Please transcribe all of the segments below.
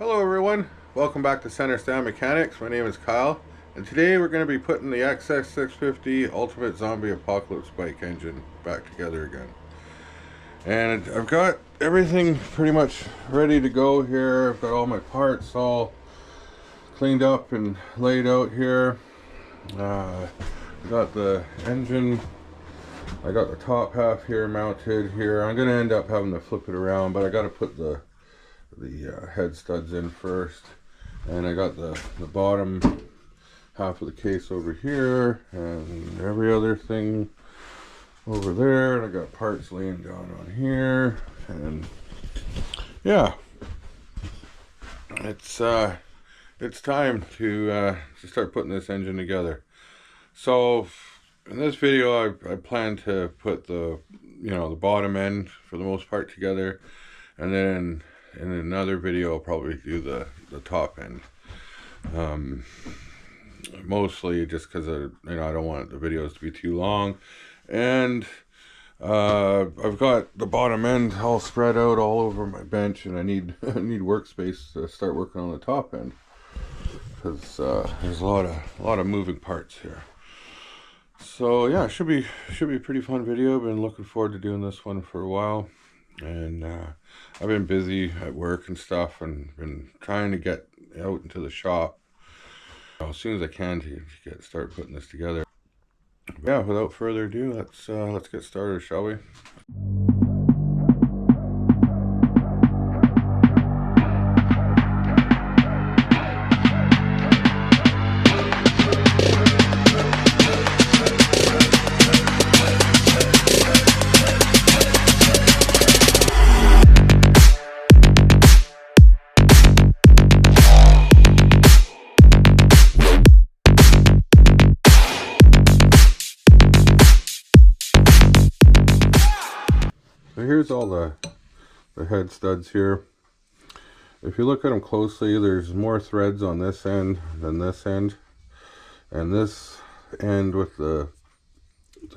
Hello everyone, welcome back to Center Stand Mechanics. My name is Kyle, and today we're going to be putting the xs650 Ultimate Zombie Apocalypse bike engine back together again. And I've got everything pretty much ready to go here. I've got all my parts all cleaned up and laid out here. Got the engine, I got the top half here mounted here. I'm going to end up having to flip it around, but I got to put the head studs in first, and I got the bottom half of the case over here and every other thing over there, and I got parts laying down on here. And yeah, it's time to start putting this engine together. So in this video I plan to put the bottom end for the most part together, and then in another video I'll probably do the top end, mostly just because I don't want the videos to be too long, and I've got the bottom end all spread out all over my bench, and I need workspace to start working on the top end, because there's a lot of moving parts here. So yeah, it should be a pretty fun video. I've been looking forward to doing this one for a while. And I've been busy at work and stuff, and been trying to get out into the shop as soon as I can to start putting this together. But yeah, without further ado, let's get started, shall we? So here's all the head studs here. If you look at them closely, there's more threads on this end than this end, and this end with the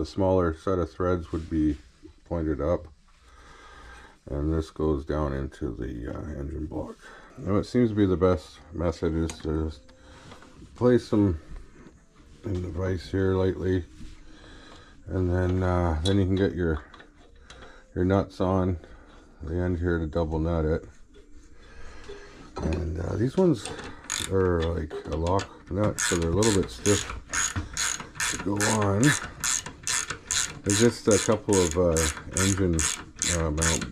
smaller set of threads would be pointed up, and this goes down into the engine block. Now, what seems to be the best method is to just place them in the vise here lightly, and then you can get your nuts on the end here to double nut it. And these ones are like a lock nut, so they're a little bit stiff to go on. There's just a couple of engine mount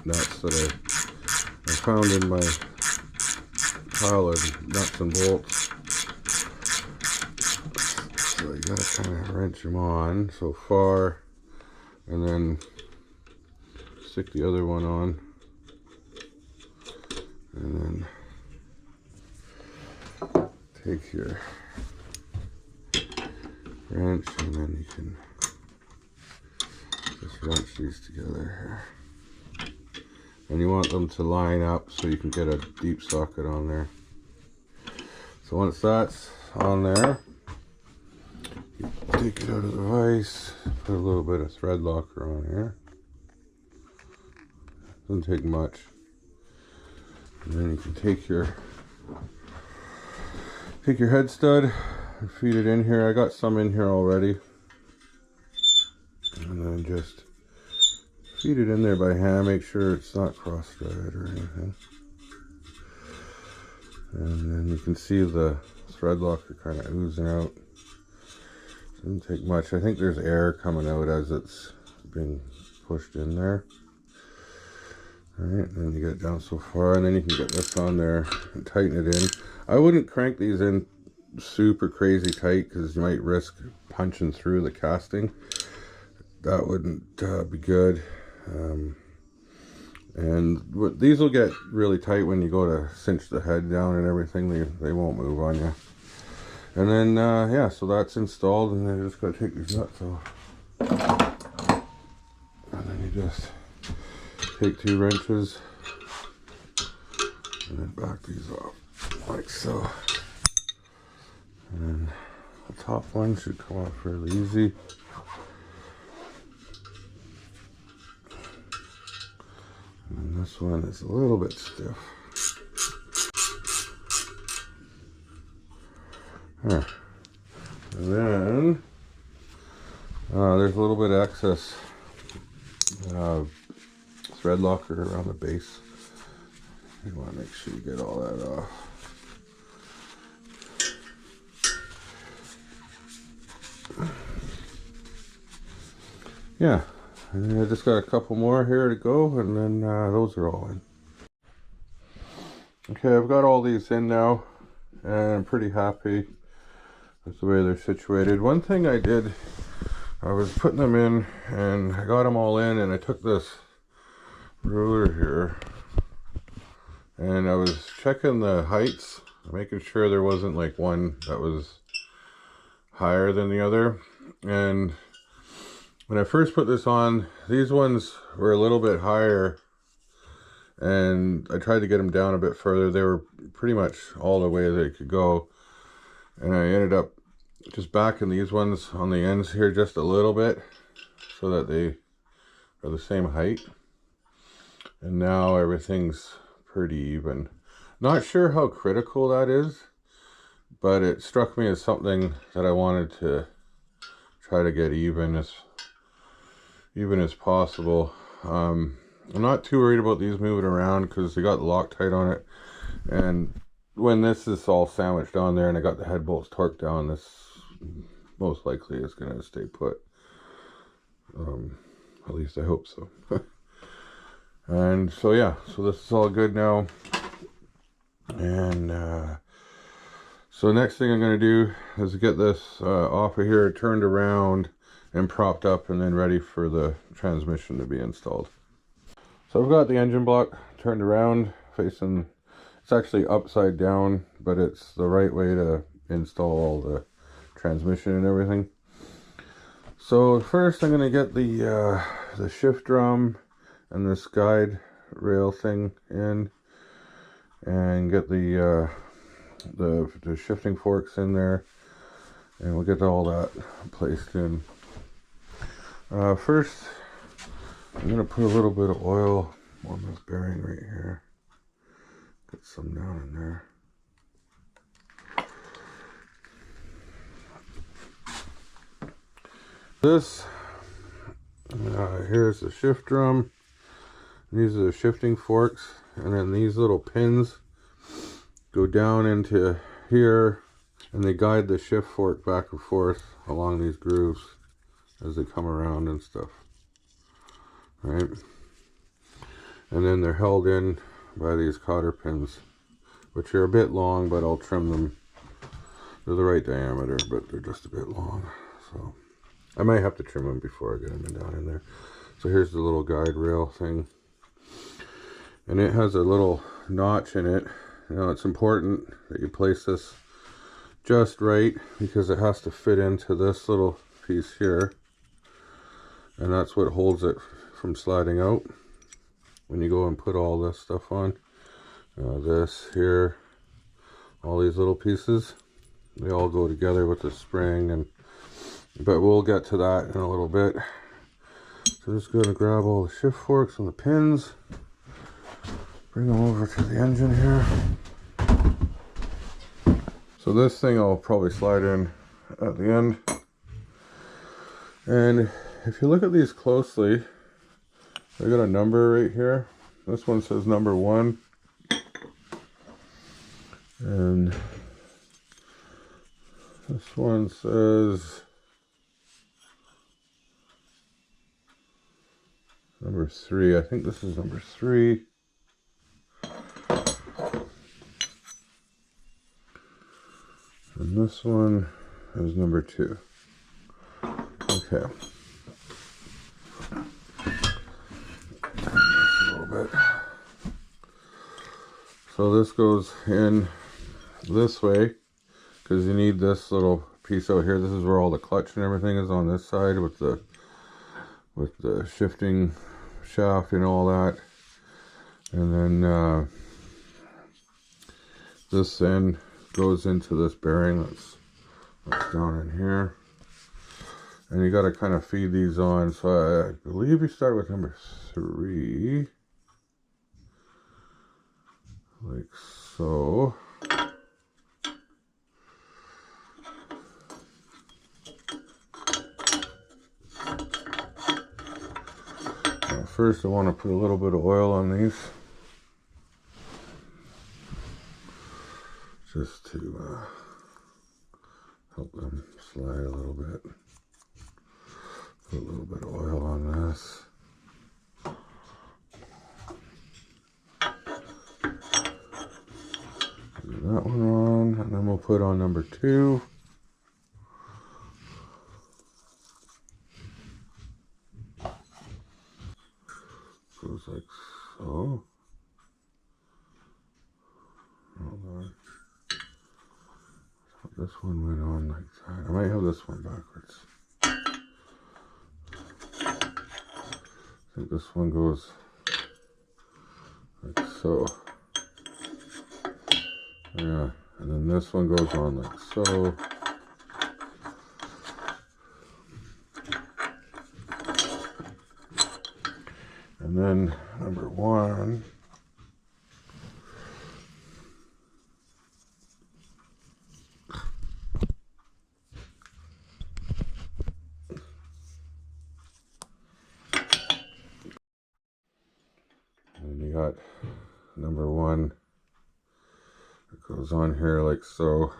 nuts that I found in my pile of nuts and bolts. So you gotta kind of wrench them on so far, and then stick the other one on, and then take your wrench, and then you can just wrench these together here. And you want them to line up so you can get a deep socket on there. So once that's on there, you take it out of the vise, put a little bit of thread locker on here. Doesn't take much. And then you can take your head stud and feed it in here. I got some in here already. And then just feed it in there by hand. Make sure it's not cross-threaded or anything. And then you can see the thread locker kind of oozing out. Doesn't take much. I think there's air coming out as it's being pushed in there. Alright, and then you get it down so far, and then you can get this on there and tighten it in. I wouldn't crank these in super crazy tight, because you might risk punching through the casting. That wouldn't be good. And these will get really tight when you go to cinch the head down and everything. They won't move on you. And then yeah, so that's installed, and then you just gotta take these nuts off, and then you just take 2 wrenches and then back these off like so. And then the top one should come off fairly easy. And then this one is a little bit stiff. Huh. And then there's a little bit of excess thread locker around the base. You want to make sure you get all that off. Yeah, and I just got a couple more here to go, and then those are all in. Okay, I've got all these in now, and I'm pretty happy with the way they're situated. One thing I did, I was putting them in, and I got them all in, and I took this ruler here, and I was checking the heights, making sure there wasn't like one that was higher than the other. And when I first put this on, these ones were a little bit higher, and I tried to get them down a bit further. They were pretty much all the way they could go, and I ended up just backing these ones on the ends here just a little bit so that they are the same height. And now everything's pretty even. Not sure how critical that is, but it struck me as something that I wanted to try to get even as possible. I'm not too worried about these moving around because they got Loctite on it, and when this is all sandwiched on there and I got the head bolts torqued down, this most likely is going to stay put. At least I hope so. And so yeah, so this is all good now. And so next thing I'm going to do is get this off of here, turned around and propped up, and then ready for the transmission to be installed. So I've got the engine block turned around, facing, it's actually upside down, but it's the right way to install all the transmission and everything. So first I'm going to get the shift drum and this guide rail thing in, and get the shifting forks in there, and we'll get all that placed in. First, I'm going to put a little bit of oil on this bearing right here. Get some down in there. This, here's the shift drum. These are the shifting forks, and then these little pins go down into here, and they guide the shift fork back and forth along these grooves as they come around and stuff, right? And then they're held in by these cotter pins, which are a bit long, but I'll trim them. They're the right diameter, but they're just a bit long, so I might have to trim them before I get them down in there. So here's the little guide rail thing, and it has a little notch in it. Now it's important that you place this just right, because it has to fit into this little piece here, and that's what holds it from sliding out when you go and put all this stuff on. This here, all these little pieces, they all go together with the spring, and but we'll get to that in a little bit. So just going to grab all the shift forks and the pins, bring them over to the engine here. So this thing I'll probably slide in at the end. And if you look at these closely, I got a number right here. This one says number 1. And this one says number 3. I think this is number 3. And this one is number 2. Okay. A little bit. So this goes in this way, because you need this little piece out here. This is where all the clutch and everything is, on this side with the shifting shaft and all that. And then this end goes into this bearing that's down in here, and you got to kind of feed these on. So I believe you start with number 3, like so, first I want to put a little bit of oil on these, just to help them slide a little bit. Put a little bit of oil on this. Put that one on, and then we'll put on number 2. Goes like so. Hold on. This one went on like that. I might have this one backwards. I think this one goes like so. Yeah, and then this one goes on like so. And then number 1. And you got number 1. It goes on here like so.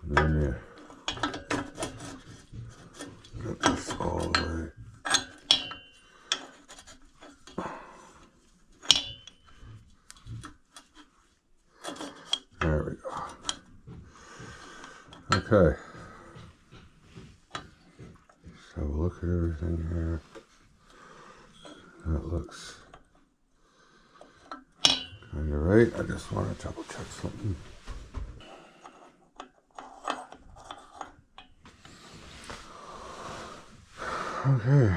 And then you get this all the way. There we go. Okay. So we'll look at everything here. That looks kind of right. I just want to double check something. Okay.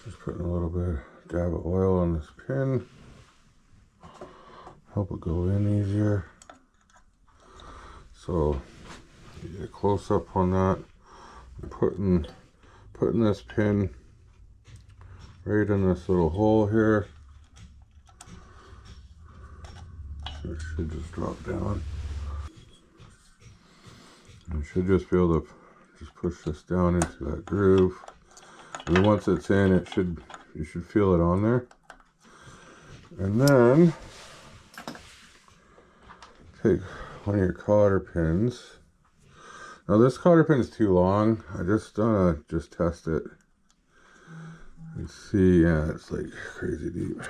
Just putting a little bit dab of oil on this pin. Help it go in easier. So you get a close up on that. I'm putting this pin right in this little hole here. It should just drop down. You should just be able to just push this down into that groove. And then once it's in, you should feel it on there. And then take one of your cotter pins. Now this cotter pin is too long. I just test it and see. Yeah, it's like crazy deep.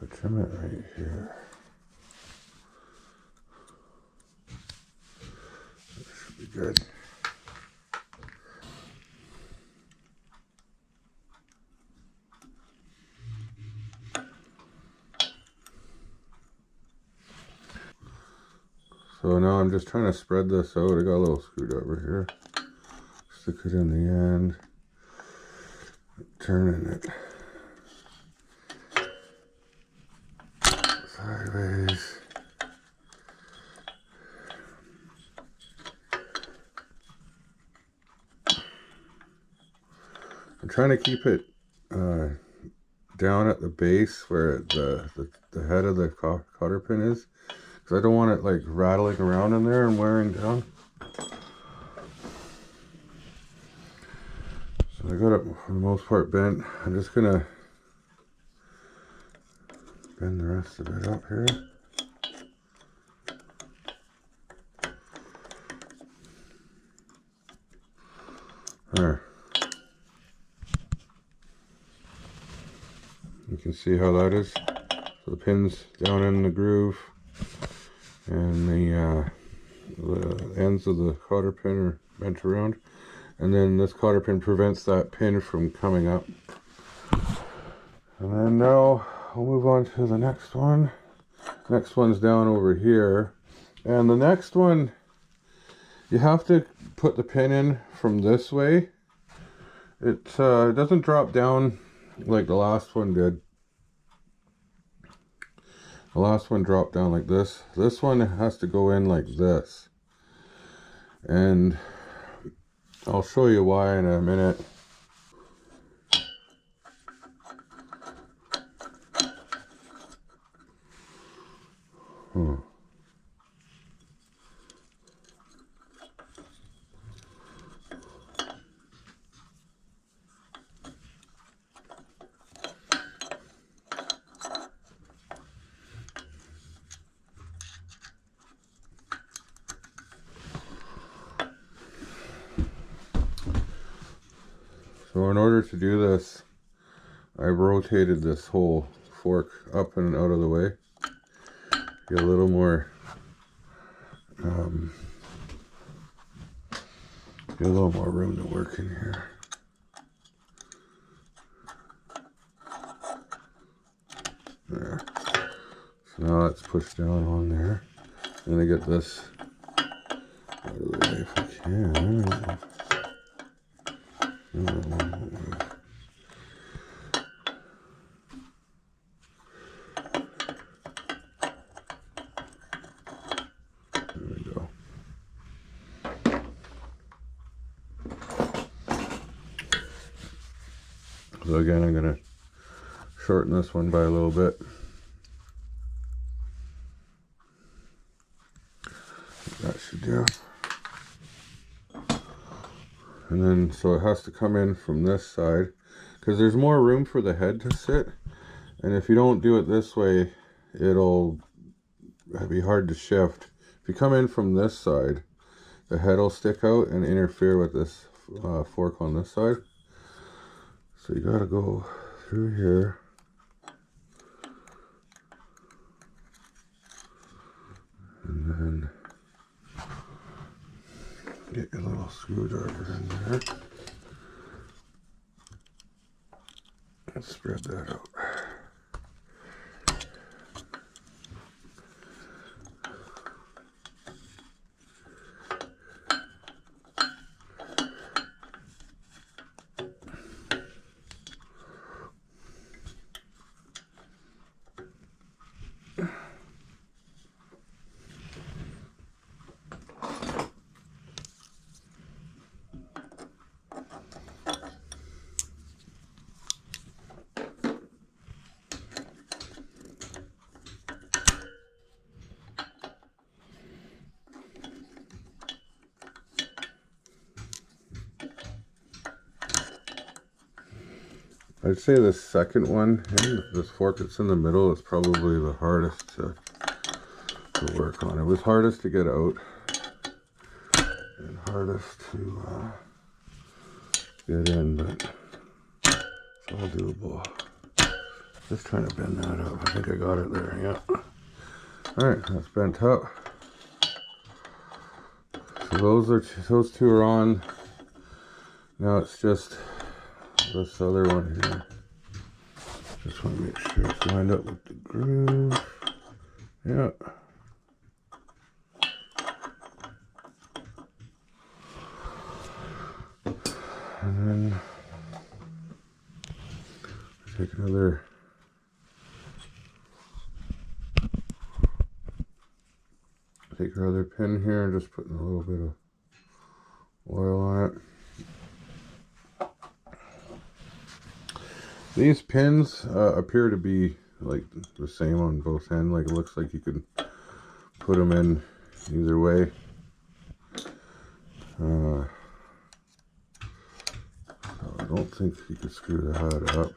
I trim it right here. That should be good. So now I'm just trying to spread this out. I got a little screwdriver here. Stick it in the end. Turning it sideways. I'm trying to keep it down at the base where the head of the cotter pin is, because I don't want it like rattling around in there and wearing down. So I got it for the most part bent. I'm just gonna bend the rest of it up here. There. You can see how that is. So the pin's down in the groove, and the ends of the cotter pin are bent around, and then this cotter pin prevents that pin from coming up. And then now we'll move on to the next one. Next one's down over here, and the next one you have to put the pin in from this way. It doesn't drop down like the last one did. The last one dropped down like this. This one has to go in like this. And I'll show you why in a minute. So in order to do this, I've rotated this whole fork up and out of the way. Get a little more, room to work in here. There. So now let's push down on there. And I get this out of the way if I can. There we go. So again, I'm going to shorten this one by a little bit. That should do. And then, so it has to come in from this side, because there's more room for the head to sit. And if you don't do it this way, it'll be hard to shift. If you come in from this side, the head will stick out and interfere with this fork on this side. So you gotta go through here. And then get your little screwdriver in there. And spread that out. I'd say the second one, and this fork that's in the middle, is probably the hardest to work on. It was hardest to get out and hardest to get in, but it's all doable. Just trying to bend that up. I think I got it there, yeah. Alright, that's bent up. So those two are on. Now it's just this other one here. Just want to make sure it's lined up with the groove. Yeah. And then take another pin here and just putting a little bit of oil on it. These pins appear to be like the same on both ends. Like it looks like you could put them in either way. So I don't think you could screw the head up.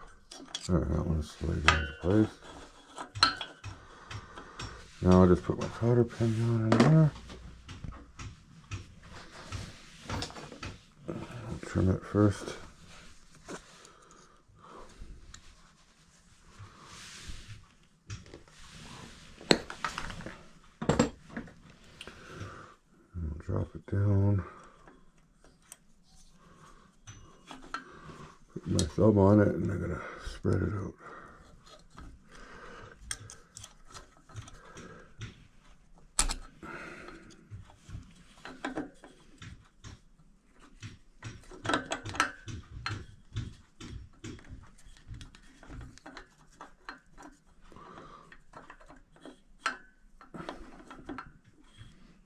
Alright, that one's slid into place. Now I'll just put my cotter pin down in there. I'll trim it first. Drop it down. Put my thumb on it and I'm gonna spread it out.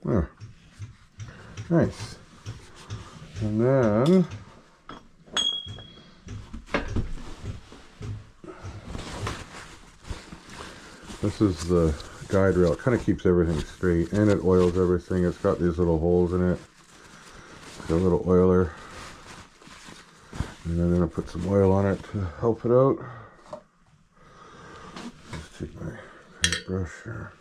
There. Nice. And then this is the guide rail. It kind of keeps everything straight, and it oils everything. It's got these little holes in it, a little oiler, and I'm gonna put some oil on it to help it out. Just take my paintbrush here.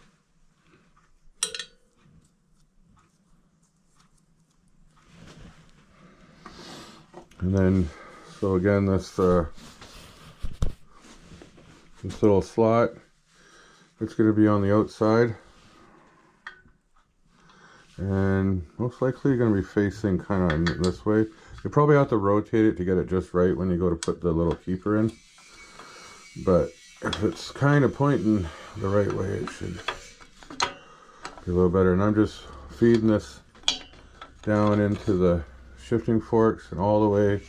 And then, so again, this little slot, it's going to be on the outside, and most likely you're going to be facing kind of this way. You probably have to rotate it to get it just right when you go to put the little keeper in, but if it's kind of pointing the right way, it should be a little better. And I'm just feeding this down into the shifting forks and all the way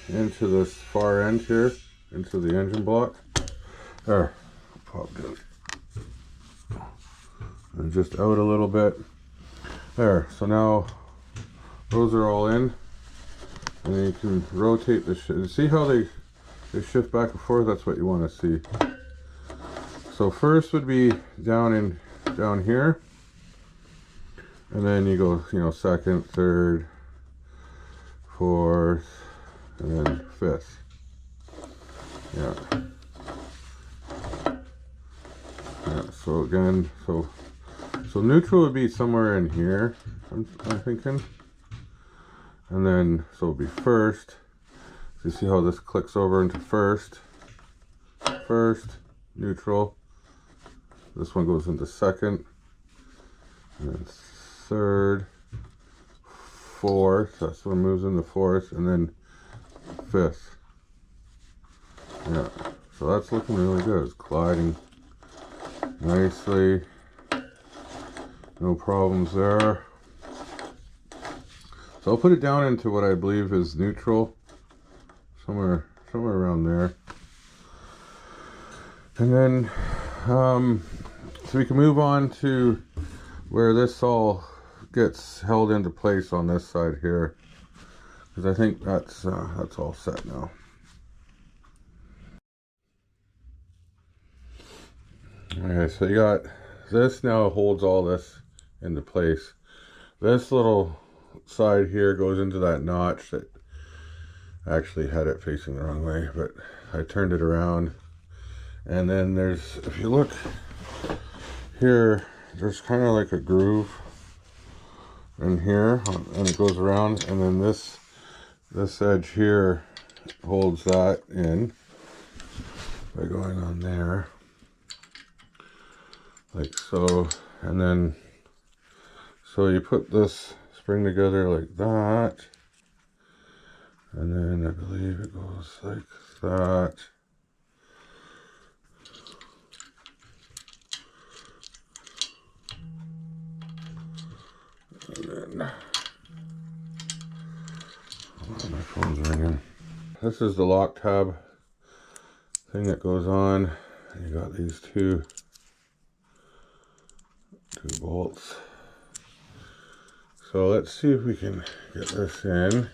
into this far end here, into the engine block. There, popped out. And just out a little bit. There, so now those are all in, and then you can rotate the see how they shift back and forth? That's what you want to see. So first would be down here, and then you go, you know, second, third, fourth, and then fifth. Yeah. Yeah. So again, so neutral would be somewhere in here. I'm thinking, and then so it'll be first. So you see how this clicks over into first, neutral. This one goes into second, and then third, fourth. That's what moves into fourth, and then fifth. Yeah, so that's looking really good. It's gliding nicely. No problems there. So I'll put it down into what I believe is neutral, somewhere around there. And then, so we can move on to where this all gets held into place on this side here, because I think that's all set now. Okay, so you got this now holds all this into place. This little side here goes into that notch that I actually had it facing the wrong way, but I turned it around. And then there's, if you look here, there's kind of like a groove in here, and it goes around, and then this edge here holds that in by going on there, like so. And then so you put this spring together like that, and then I believe it goes like that. And then, oh, my phone's ringing. This is the lock tab thing that goes on. You got these two bolts. So let's see if we can get this in.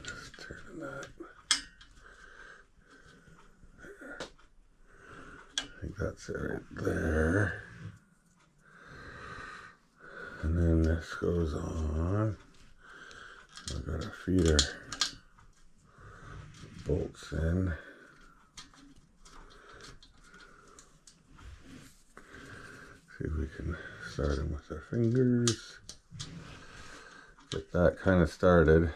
Just turning that. There. I think that's it right there. And then this goes on. I've got a feeder bolts in. See if we can start them with our fingers. Get that kind of started.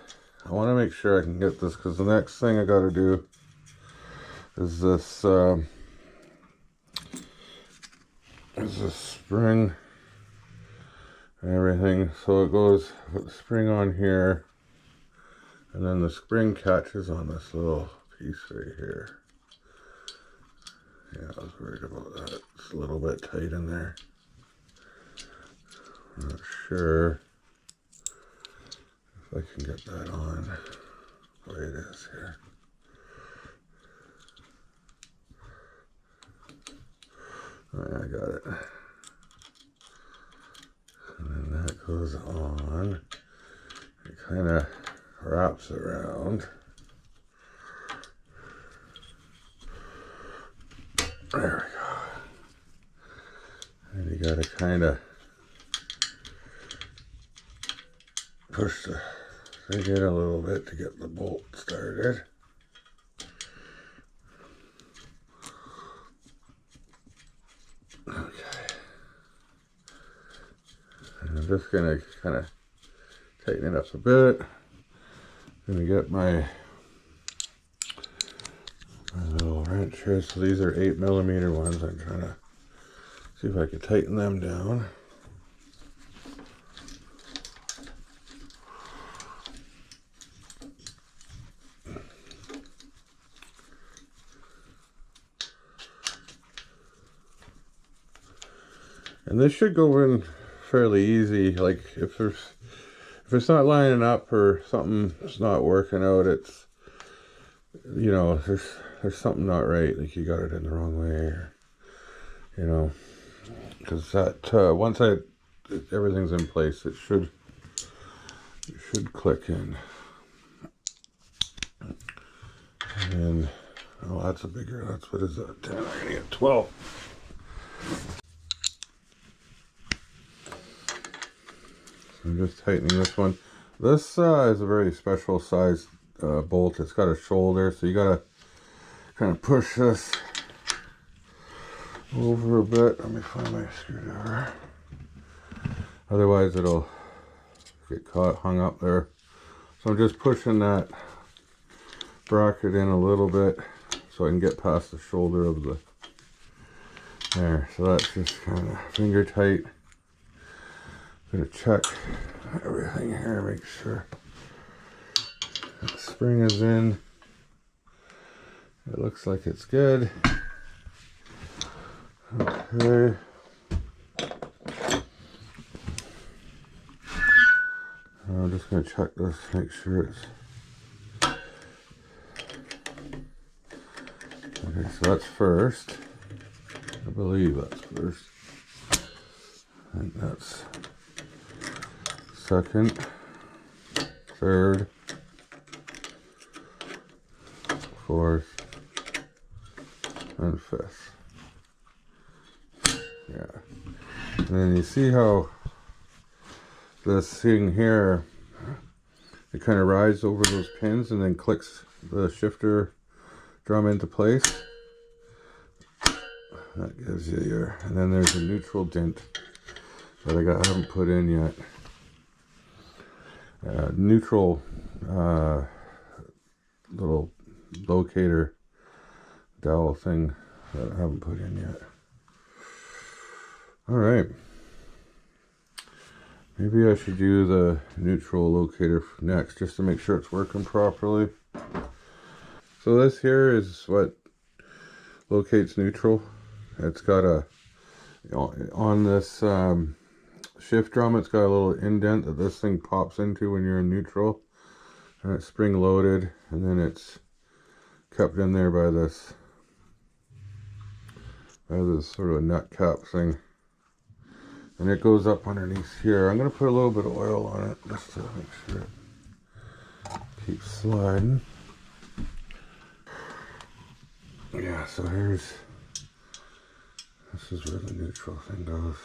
I want to make sure I can get this, because the next thing I got to do is this spring and everything. So it goes with the spring on here, and then the spring catches on this little piece right here. Yeah, I was worried about that. It's a little bit tight in there. I'm not sure if I can get that on the way it is here. Alright, I got it. And then that goes on. It kind of wraps around. There we go. And you gotta kind of push the thing in a little bit to get the bolt started. Okay. And I'm just gonna kind of tighten it up a bit. I'm gonna get my little wrench here. So these are 8mm ones. I'm trying to see if I can tighten them down. And this should go in fairly easy. Like if it's not lining up or something's not working out, it's, you know, there's something not right. Like you got it in the wrong way, or, you know, because that once everything's in place, it should click in. And then, oh, that's a bigger. That's, what is that? 10. I'm gonna get 12. I'm just tightening this one. This is a very special size bolt. It's got a shoulder, so you gotta kind of push this over a bit. Let me find my screwdriver. Otherwise it'll get caught, hung up there. So I'm just pushing that bracket in a little bit so I can get past the shoulder of the, there. So that's just kind of finger tight. Gonna check everything here, make sure the spring is in. It looks like it's good. Okay. I'm just gonna check this, make sure it's okay. So that's first. I believe that's first. I think that's second, third, fourth, and fifth. Yeah. And then you see how this thing here, it kind of rides over those pins and then clicks the shifter drum into place. That gives you your, and then there's a neutral dent that I haven't put in yet. Neutral little locator dowel thing that I haven't put in yet. Alright. Maybe I should do the neutral locator next, just to make sure it's working properly. So this here is what locates neutral. It's got a, on this shift drum, it's got a little indent that this thing pops into when you're in neutral, and it's spring loaded, and then it's kept in there by this sort of nut cap thing, and it goes up underneath here. I'm going to put a little bit of oil on it just to make sure it keeps sliding. Yeah, so this is where the neutral thing goes.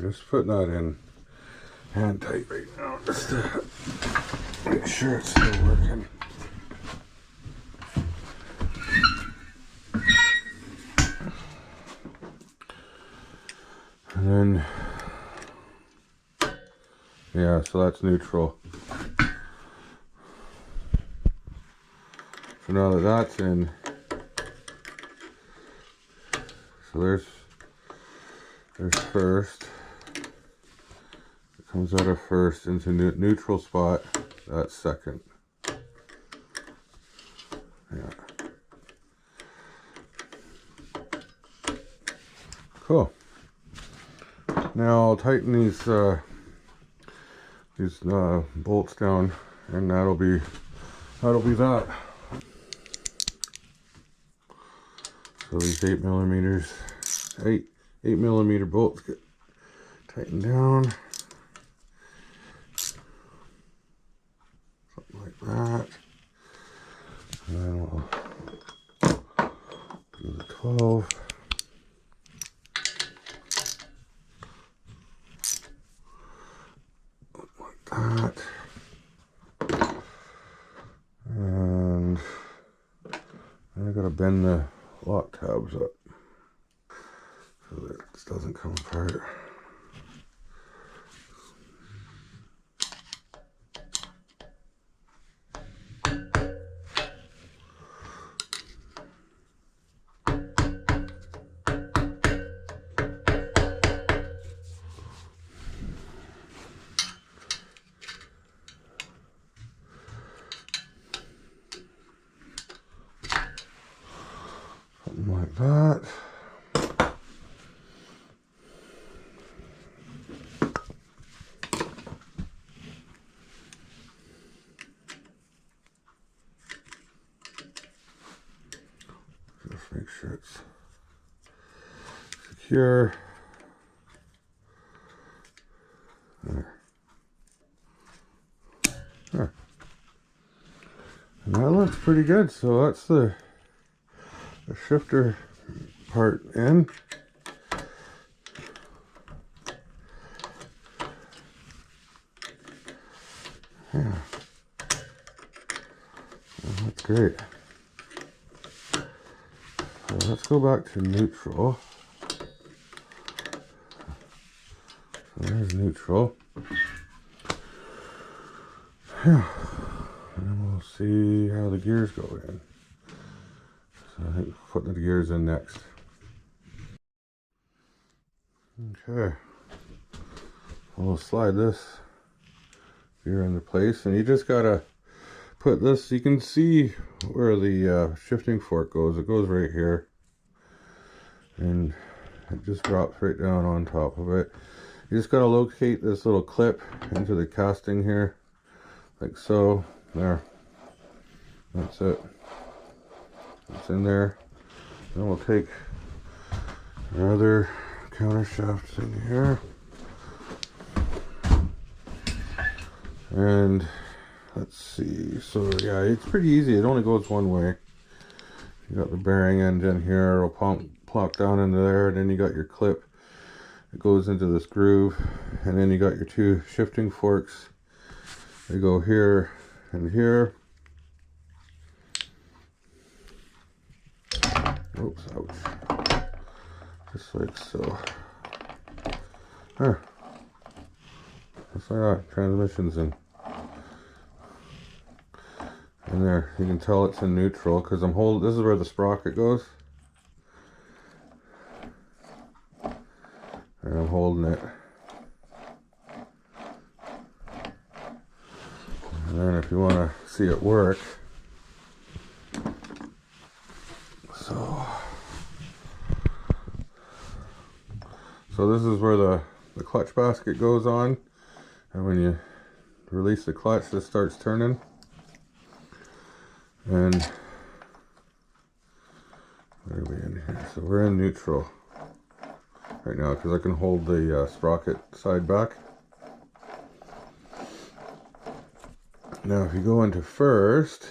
Just putting that in hand tight right now, just to make sure it's still working. And then, yeah, so that's neutral. So now that that's in, so there's first. It comes out of first into neutral spot. That's second. Yeah. Cool. Now I'll tighten these bolts down, and that'll be that. So these 8mm bolts get tightened down, something like that. And then we'll do the 12. Like that. And then I gotta bend the lock tabs up so that this doesn't come apart. Something like that. Just make sure it's secure. There. There. And that looks pretty good. So that's the shifter part in. Yeah. Well, that's great. So let's go back to neutral. So there's neutral. Yeah. And then we'll see how the gears go in. So I think putting the gears in next. Okay. We'll slide this gear into place, and you just gotta put this, you can see where the shifting fork goes. It goes right here, and it just drops right down on top of it. You just gotta locate this little clip into the casting here, like so. There, that's it. It's in there. Then we'll take our other counter shaft in here, and let's see. So yeah, it's pretty easy. It only goes one way. You got the bearing end in here. It'll plop down into there, and then you got your clip. It goes into this groove, and then you got your two shifting forks. They go here and here. Oops, ouch. Just like so. There. Just like that. Transmission's in. And there, you can tell it's in neutral because I'm holding, this is where the sprocket goes. And I'm holding it. And then if you want to see it work, so this is where the clutch basket goes on, and when you release the clutch, this starts turning. And where are we in here? So we're in neutral right now because I can hold the sprocket side back. Now if you go into first,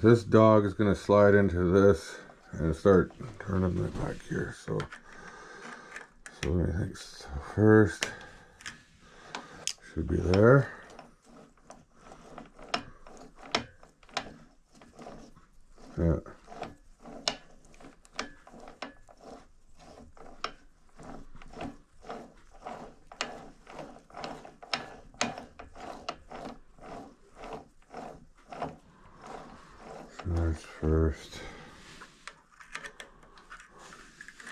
this dog is going to slide into this and start turning it back here. So I think so. First should be there. Yeah. There's first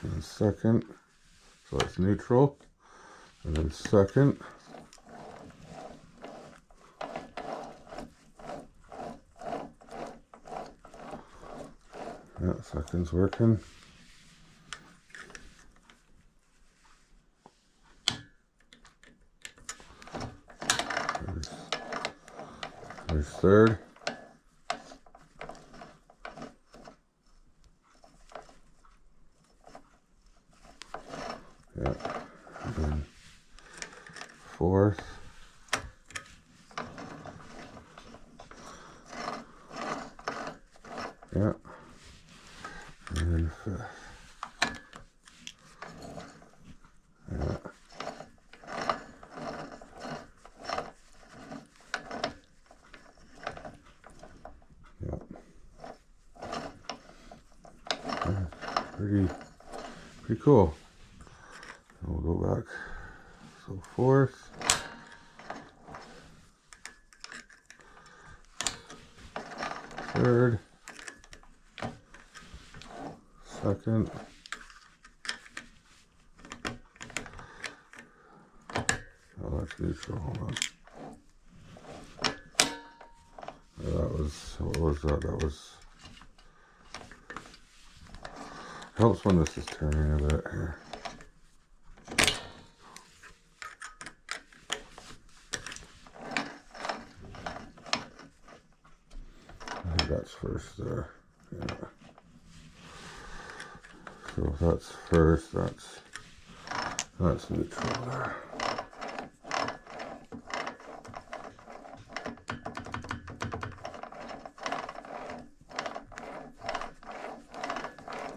and second, so that's neutral, and then second. Yeah, second's working. There's third. Yeah, and then fourth. Yeah, and then fifth. Yeah. Yep. Yeah, pretty cool. We'll go back. So fourth. Third. Second. Oh, that's neutral. Hold on. That was, what was that? That was, helps when this is turning a bit here. I think that's first there. Yeah. So if that's first, that's neutral there.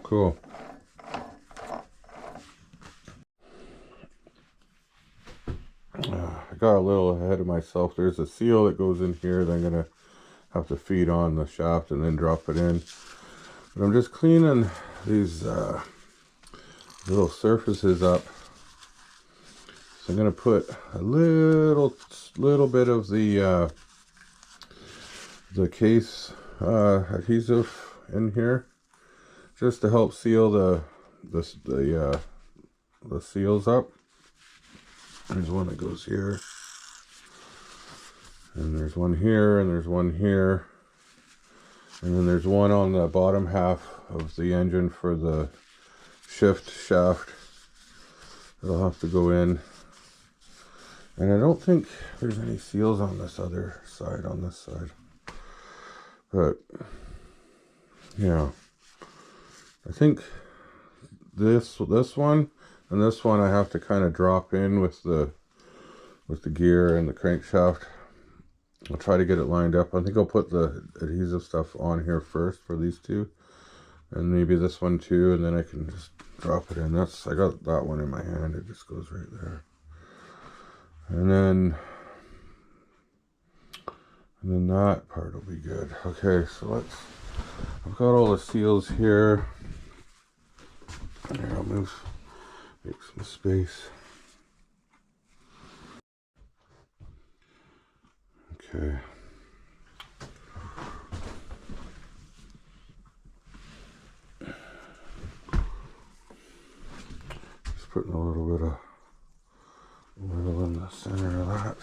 Cool. I got a little ahead of myself. There's a seal that goes in here that I'm gonna have to feed on the shaft and then drop it in. But I'm just cleaning these little surfaces up. So I'm gonna put a little bit of the case adhesive in here, just to help seal the seals up. There's one that goes here, and there's one here, and there's one here, and then there's one on the bottom half of the engine for the shift shaft. It'll have to go in. And I don't think there's any seals on this other side, on this side. But yeah, I think this one and this one I have to kind of drop in with the gear and the crankshaft. I'll try to get it lined up. I think I'll put the adhesive stuff on here first for these two, and maybe this one too, and then I can just drop it in. I got that one in my hand. It just goes right there. And then that part will be good. Okay, so I've got all the seals here. Here, I'll make some space. Okay. Just putting a little bit of oil in the center of that.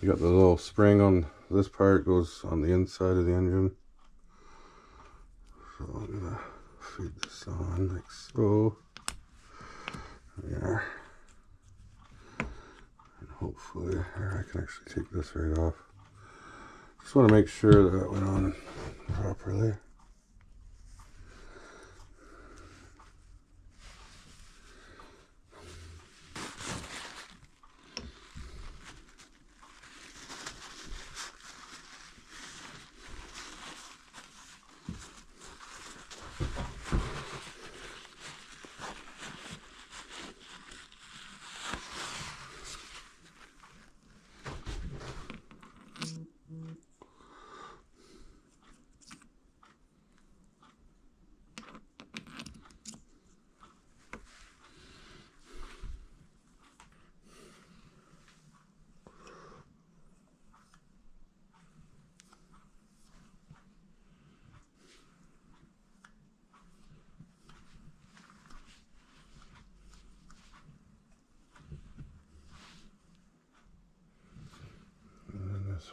You got the little spring on this part, goes on the inside of the engine. So I'm gonna feed this on like so. There. And hopefully, here, I can actually take this right off. Just want to make sure that went on properly.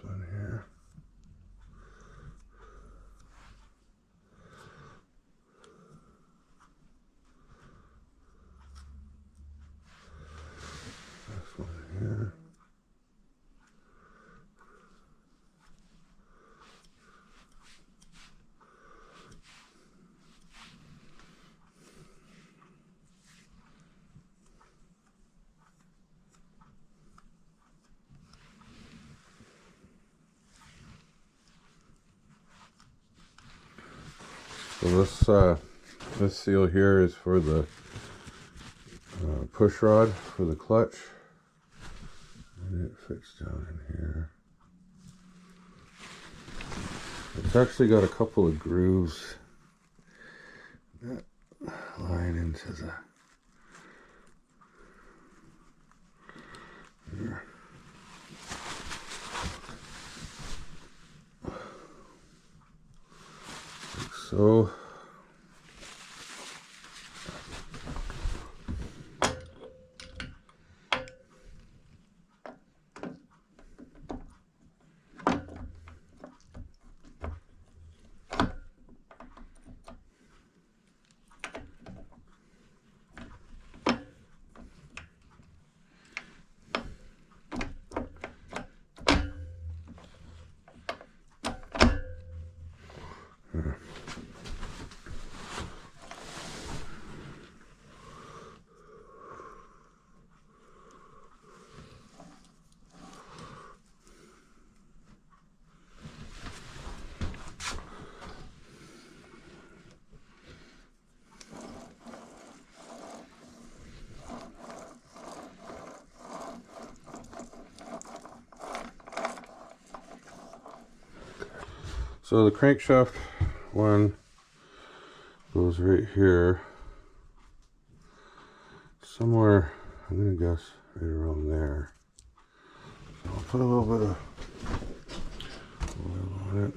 one here. This one here. So this seal here is for the push rod for the clutch, and it fits down in here. It's actually got a couple of grooves that line into the here. Like so. So the crankshaft one goes right here, somewhere, I'm gonna guess right around there. So I'll put a little bit of oil on it.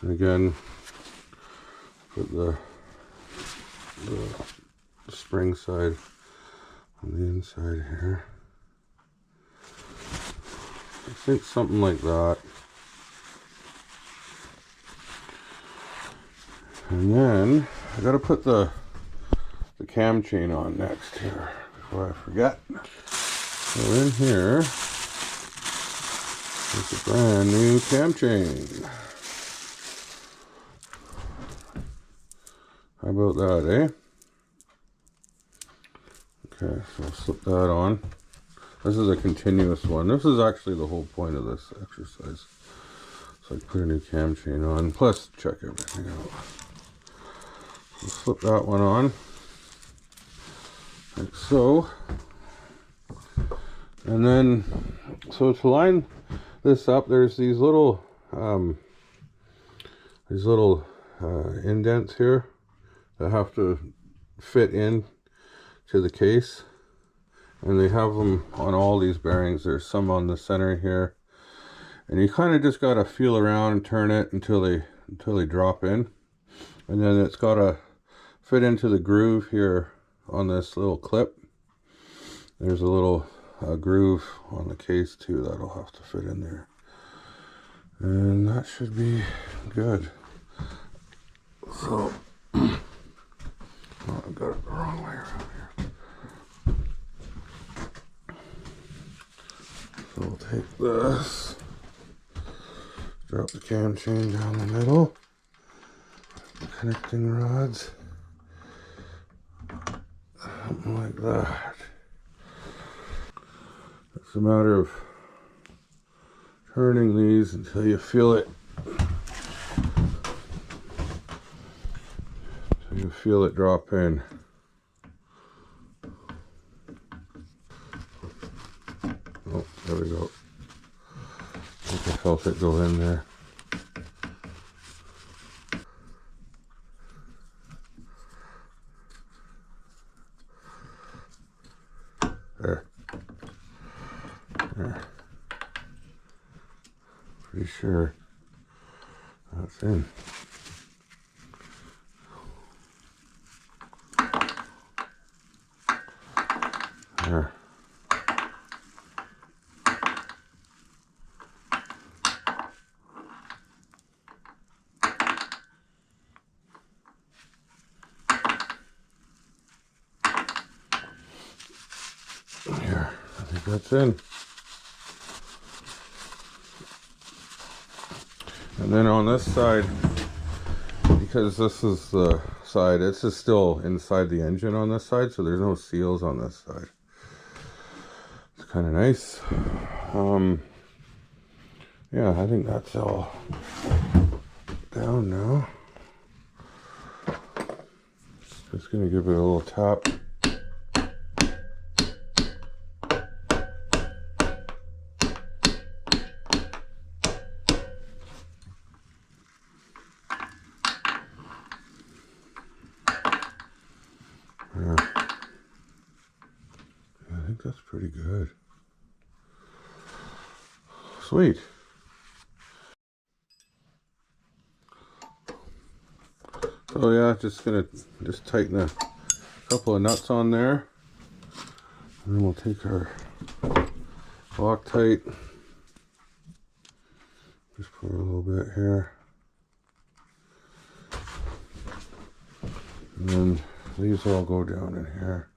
And again, put the spring side on the inside here. I think something like that. And then I gotta put the cam chain on next here before I forget. So in here is a brand new cam chain. How about that, eh? Okay, so I'll slip that on. This is a continuous one. This is actually the whole point of this exercise. So I put a new cam chain on, plus check everything out. So slip that one on, like so. And then, so to line this up, there's these little indents here that have to fit in to the case, and they have them on all these bearings. There's some on the center here, and you kind of just got to feel around and turn it until they drop in, and then it's got to fit into the groove here on this little clip. There's a little groove on the case too that'll have to fit in there, and that should be good. So oh, I got it the wrong way around here. So we'll take this, drop the cam chain down the middle, the connecting rods, something like that. It's a matter of turning these until you feel it. So you feel it drop in. Oh, there we go. I think I felt it go in there. There. There. Pretty sure that's in. Here, I think that's in. And then on this side, because this is the side, this is still inside the engine on this side, so there's no seals on this side. It's kind of nice. Yeah, I think that's all down now. Just gonna give it a little tap. Yeah. I think that's pretty good. Sweet. So yeah, just gonna tighten a couple of nuts on there, and then we'll take our Loctite, just pour a little bit here, and then these all go down in here.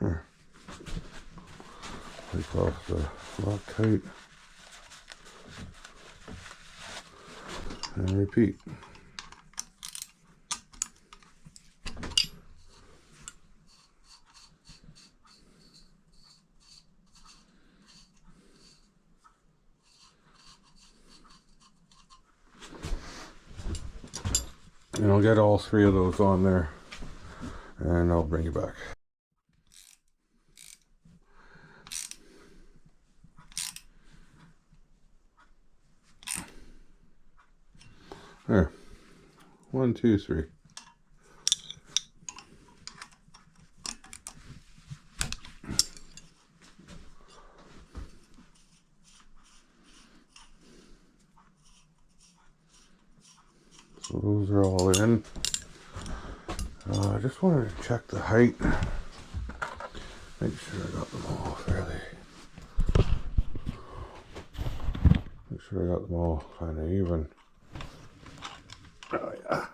Here. Take off the Loctite and repeat. And I'll get all three of those on there, and I'll bring you back. There. 1, 2, 3. So those are all in. I just wanted to check the height. Make sure I got them all fairly. Make sure I got them all kind of even. Oh yeah.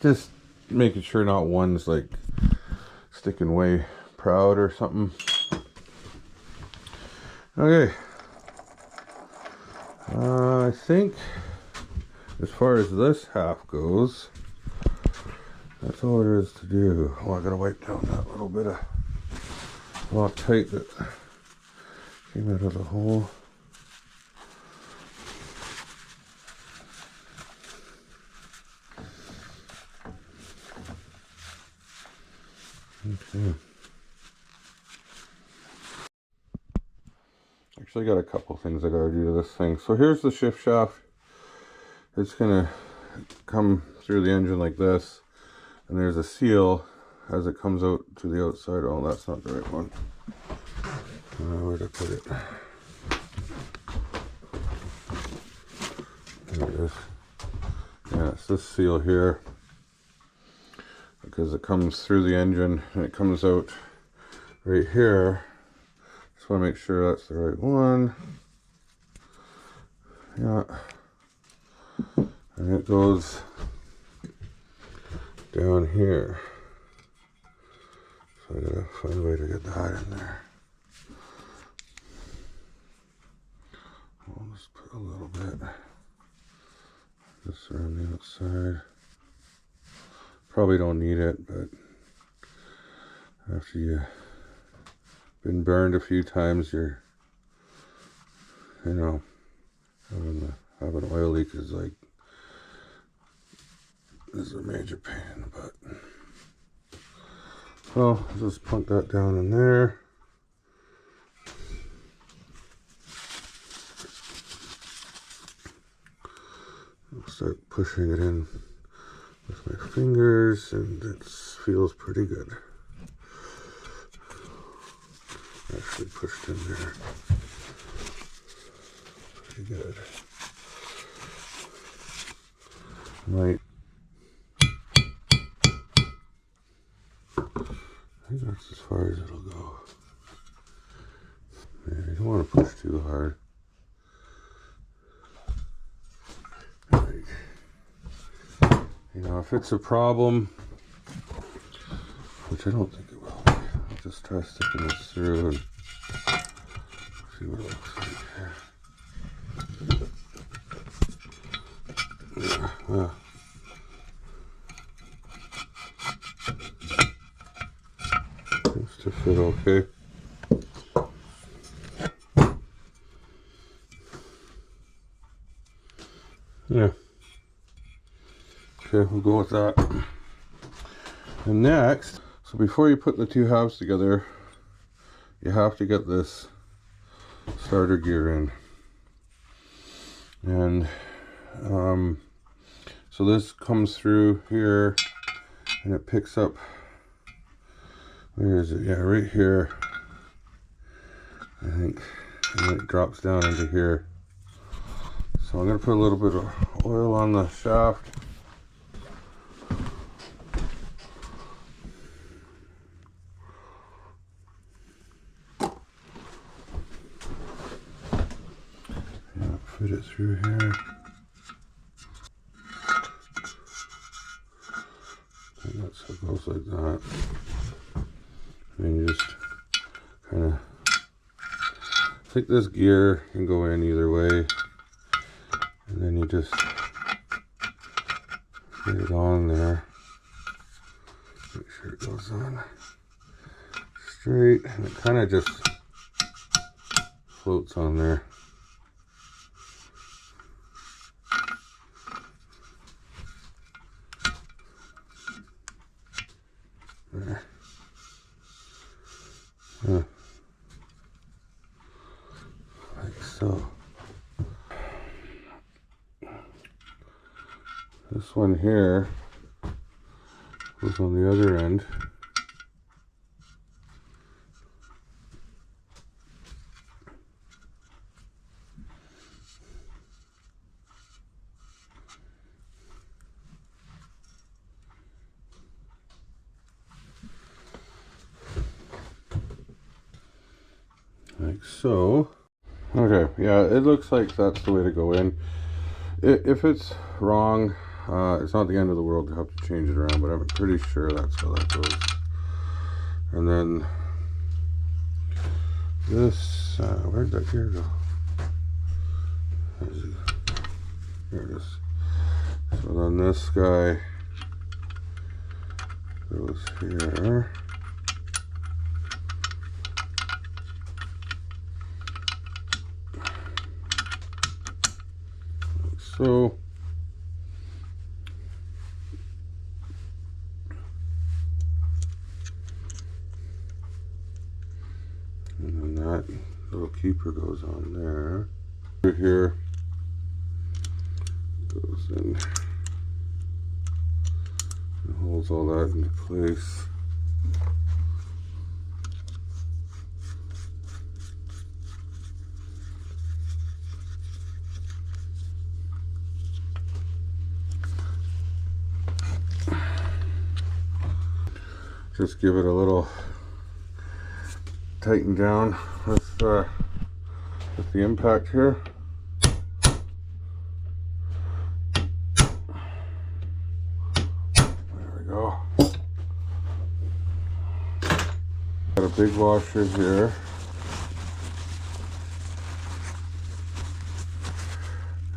Just making sure not one's like sticking way proud or something. Okay. I think as far as this half goes, that's all there is to do. Oh, I gotta wipe down that little bit of Loctite that came out of the hole. Okay. Actually, I got a couple things I gotta do to this thing. So here's the shift shaft. It's gonna come through the engine like this, and there's a seal as it comes out to the outside. Oh, that's not the right one. Where did I put it? There it is. Yeah, it's this seal here, because it comes through the engine and it comes out right here. Just want to make sure that's the right one. Yeah. And it goes down here. So I gotta find a way to get that in there. I'll just put a little bit just around the outside. Probably don't need it, but after you've been burned a few times, you know, having an oil leak is like, this is a major pain in the butt. Well, I'll just plunk that down in there. I'll start pushing it in with my fingers, and it feels pretty good. Actually pushed in there pretty good. Might don't want to push too hard. Right. You know, if it's a problem, which I don't think it will, I'll just try sticking this through and see what it looks like here. Yeah. Seems to fit okay. Yeah. Okay, we'll go with that. And next, so before you put the two halves together, you have to get this starter gear in. And so this comes through here and it picks up, where is it? Yeah, right here, I think, and it drops down into here. So I'm going to put a little bit of oil on the shaft. Yeah, fit it through here. And that's how it goes like that. And you just kind of, I think this gear can go in either way. And then you just get it on there. Make sure it goes on straight, and it kind of just floats on there. There. Like so. This one here goes on the other end. Like so. Okay, yeah, it looks like that's the way to go in. If it's wrong, it's not the end of the world to have to change it around, but I'm pretty sure that's how that goes. And then this, where'd that gear go? Here it is. So then this guy goes here. Like so. And then that little keeper goes on there. Over here goes in and holds all that into place. Just give it a little tighten down with the impact here. There we go. Got a big washer here.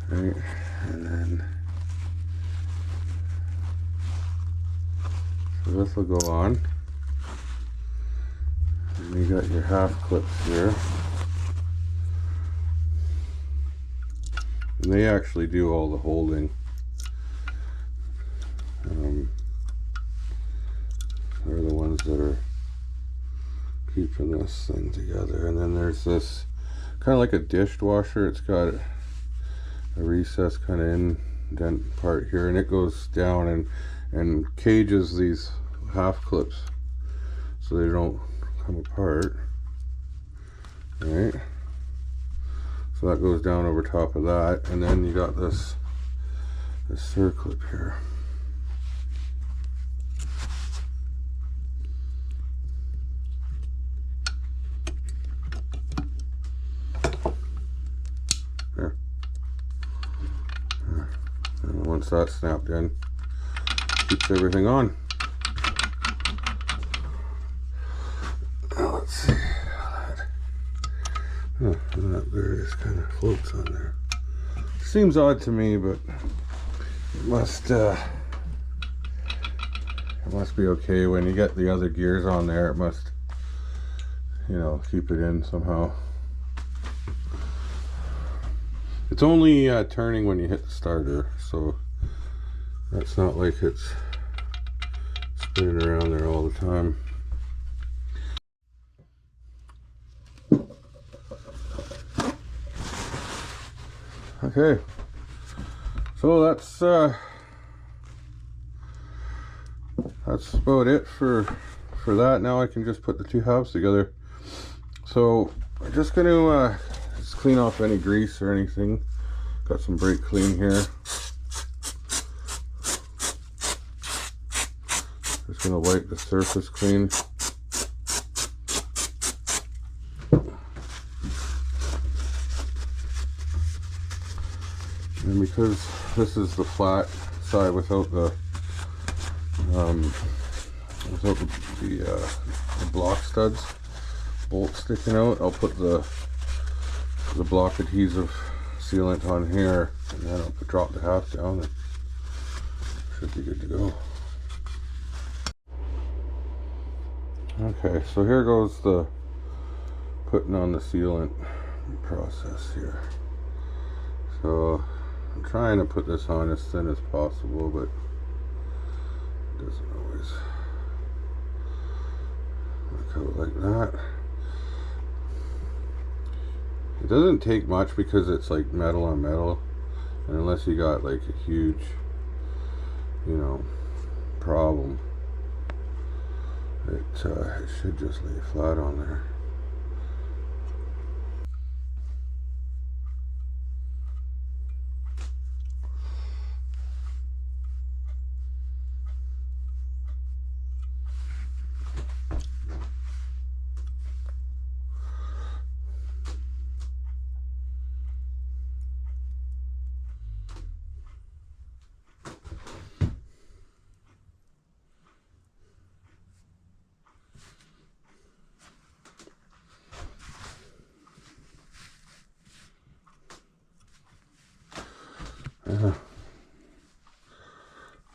Right, and then so this will go on. And you got your half clips here. And they actually do all the holding. They're the ones that are keeping this thing together. And then there's this kind of like a dishwasher. It's got a recess kind of indent part here, and it goes down and cages these half clips so they don't come apart. Right, so that goes down over top of that, and then you got this circlip here. once that's snapped in, keeps everything on. Now let's see. Oh, there it is, kind of floats on there. Seems odd to me, but it must be okay. When you get the other gears on there, it must, you know, keep it in somehow. It's only turning when you hit the starter, so that's not like it's spinning around there all the time. Okay, so that's about it for that. Now I can just put the two halves together. So I'm just going to just clean off any grease or anything. Got some brake clean here. Just going to wipe the surface clean. And because this is the flat side without the block studs, bolts sticking out, I'll put the block adhesive sealant on here, and then I'll drop the half down and should be good to go. Okay, so here goes the putting on the sealant process here. So I'm trying to put this on as thin as possible, but it doesn't always work out like that. It doesn't take much because it's like metal on metal, and unless you got like a huge, you know, problem, it should just lay flat on there.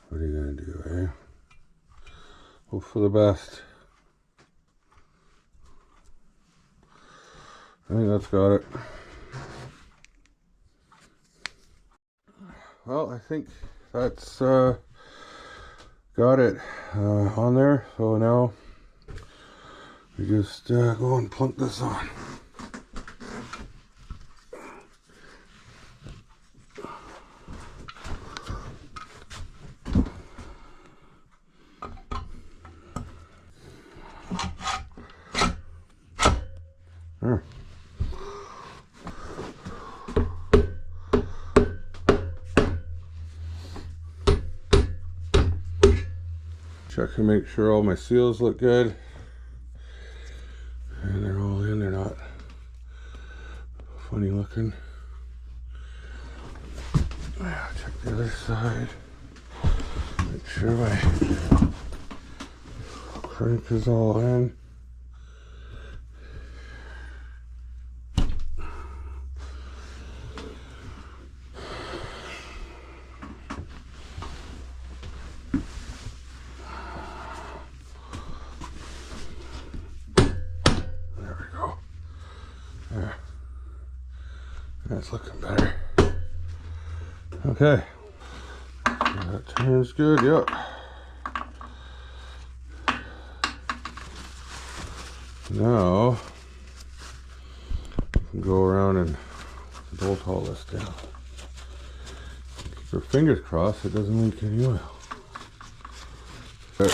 What are you gonna do, eh? Hope for the best. I think that's got it. Well, I think that's got it on there. So now we just go and plunk this on. There. Check and make sure all my seals look good. And they're all in, they're not funny looking. Check the other side. Make sure my crank is all in. That's looking better. Okay. That turns good, yep. Now, we can go around and bolt all this down. Keep our fingers crossed it doesn't leak any oil. There.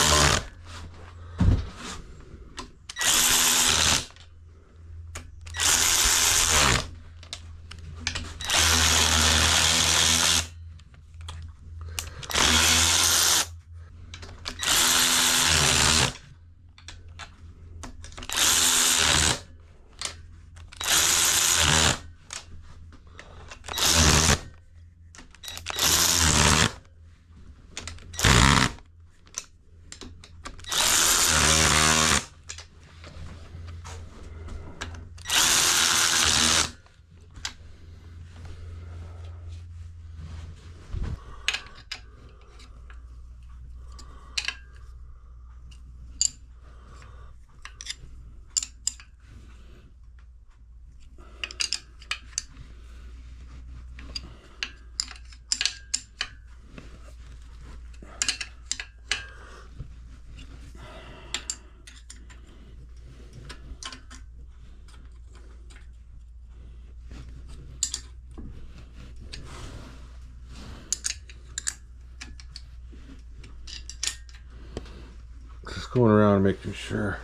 going around making sure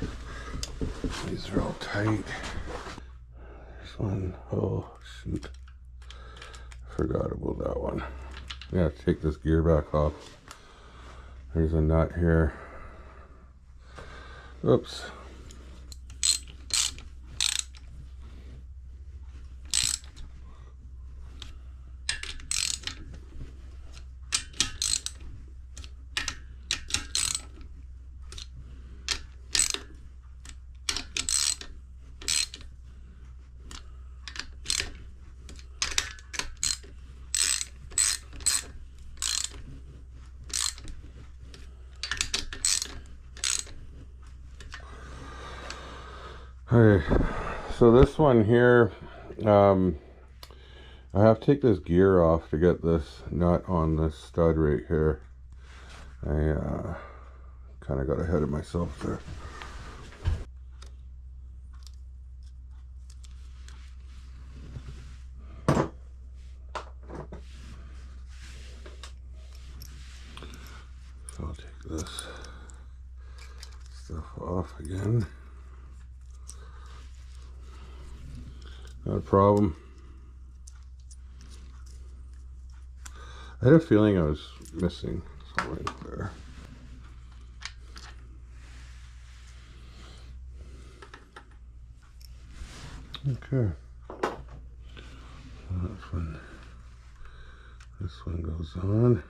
these are all tight. This one, oh shoot, forgot about that one. Yeah, take this gear back off. There's a nut here. Oops. Okay, so this one here, I have to take this gear off to get this nut on this stud right here. I kind of got ahead of myself there. So I'll take this stuff off again. Not a problem. I had a feeling I was missing something there. Okay. So that's when this one goes on.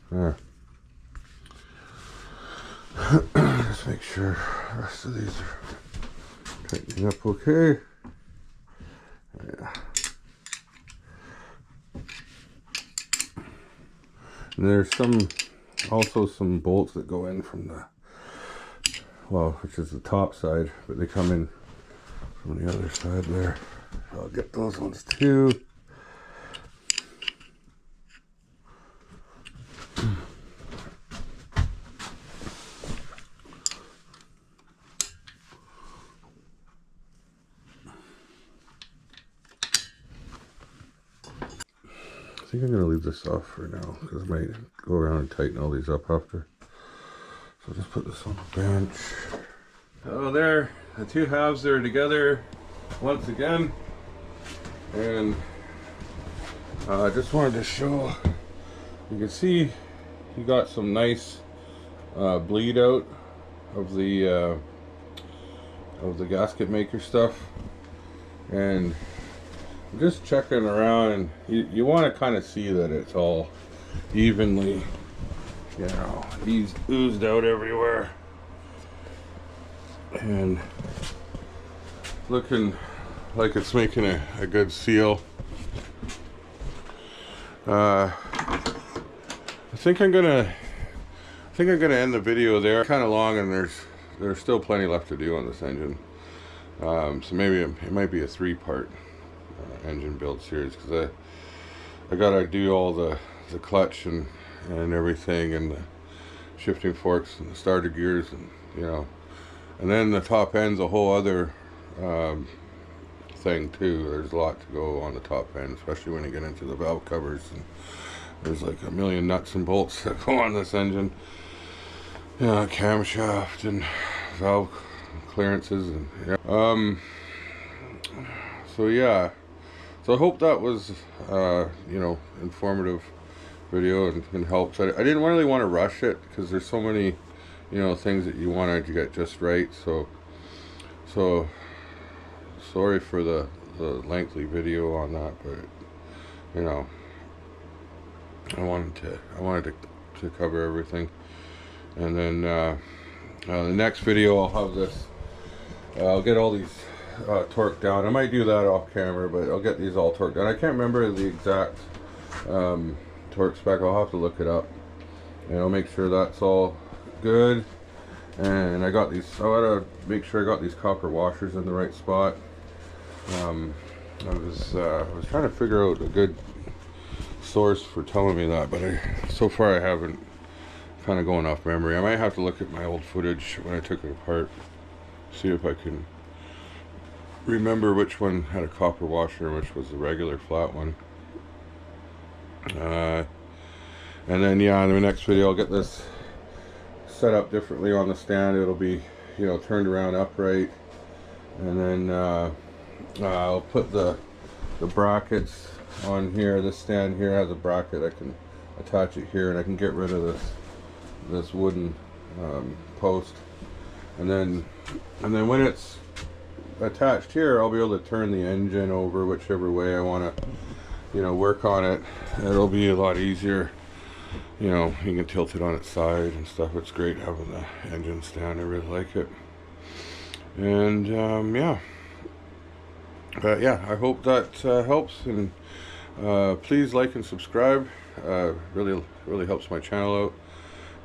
There. Just make sure the rest of these are tightening up okay. Yeah. And there's also some bolts that go in from the, well, which is the top side, but they come in from the other side there. So I'll get those ones too. I think I'm going to leave this off for now because I might go around and tighten all these up after. So I'll just put this on the bench. Oh, there, the two halves are together once again. And I just wanted to show, you can see you got some nice bleed out of the gasket maker stuff. And I'm just checking around, and you want to kind of see that it's all evenly, you know, oozed out everywhere and looking like it's making a good seal. I think I'm gonna end the video there. Kind of long, and there's still plenty left to do on this engine. So maybe it might be a 3-part engine build series, because I gotta do all the clutch and everything, and the shifting forks and the starter gears, and you know, and then the top end's a whole other thing too. There's a lot to go on the top end, especially when you get into the valve covers, and there's like a million nuts and bolts that go on this engine. You know, camshaft and valve clearances, and yeah. So yeah. So I hope that was, you know, informative video and helps. I didn't really want to rush it because there's so many, you know, things that you wanted to get just right. So sorry for the lengthy video on that, but you know, I wanted to cover everything. And then the next video I'll have this. I'll get all these torqued down. I might do that off camera, but I'll get these all torqued down. I can't remember the exact torque spec. I'll have to look it up, and I'll make sure that's all good. And I got these, I gotta make sure I got these copper washers in the right spot. I was trying to figure out a good source for telling me that, but so far I haven't. Kind of going off memory. I might have to look at my old footage when I took it apart, see if I can remember which one had a copper washer and which was the regular flat one. And then yeah, in the next video I'll get this set up differently on the stand. It'll be, you know, turned around upright, and then I'll put the brackets on here. This stand here has a bracket. I can attach it here, and I can get rid of this wooden post, and then when it's attached here, I'll be able to turn the engine over whichever way I want to, you know, work on it. It'll be a lot easier. You know, you can tilt it on its side and stuff. It's great having the engine stand. I really like it. And yeah, but yeah, I hope that helps, and please like and subscribe. Really helps my channel out.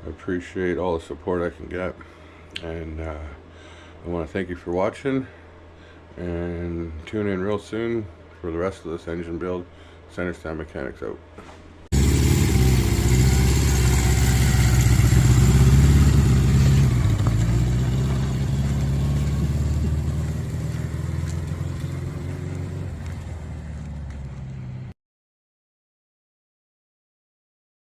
I appreciate all the support I can get, and I want to thank you for watching, and tune in real soon for the rest of this engine build. Center Stand Mechanics out.